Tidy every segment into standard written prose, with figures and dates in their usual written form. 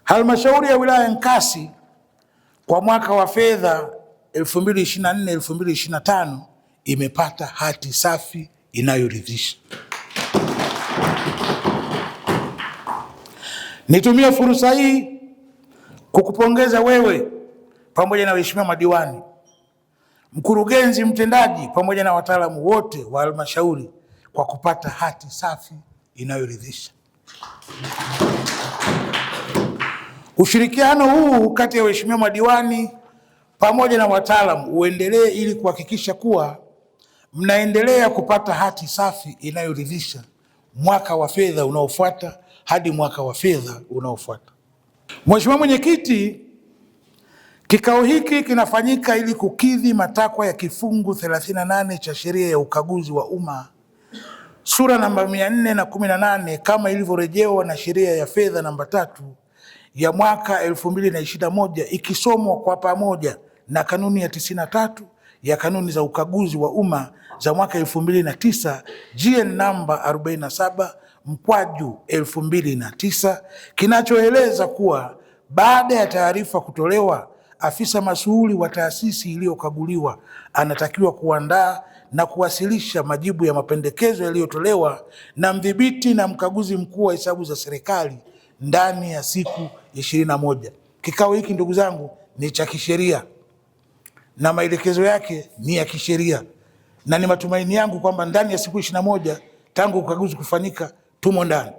Halmashauri ya wilaya Nkasi kwa mwaka wa fedha 2024/2025 imepata hati safi inayoridhisha. Nitumie fursa hii kukupongeza wewe pamoja na waheshimiwa madiwani, mkurugenzi mtendaji pamoja na wataalamu wote wa halmashauri kwa kupata hati safi inayoridhisha. Ushirikiano huu kati ya waheshimiwa madiwani pamoja na wataalamu uendelee ili kuhakikisha kuwa mnaendelea kupata hati safi inayoridhisha mwaka wa fedha unaofuata hadi mwaka wa fedha unaofuata. Mheshimiwa Mwenyekiti, kikao hiki kinafanyika ili kukidhi matakwa ya kifungu 38 cha sheria ya ukaguzi wa umma sura namba 418 kama ilivyorejewa na sheria ya fedha namba 3 ya mwaka 2021 ikisomwa kwa pamoja na kanuni ya 93 ya kanuni za ukaguzi wa umma za mwaka 2009 GN namba 47/2009 kinachoeleza kuwa baada ya taarifa kutolewa, afisa masuhuli wa taasisi iliyokaguliwa anatakiwa kuandaa na kuwasilisha majibu ya mapendekezo yaliyotolewa na mdhibiti na mkaguzi mkuu wa hesabu za serikali ndani ya siku 21. Kikao hiki ndugu zangu ni cha kisheria na maelekezo yake ni ya kisheria, na ni matumaini yangu kwamba ndani ya siku 21 tangu ukaguzi kufanyika tumo ndani.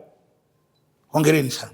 Hongereni sana.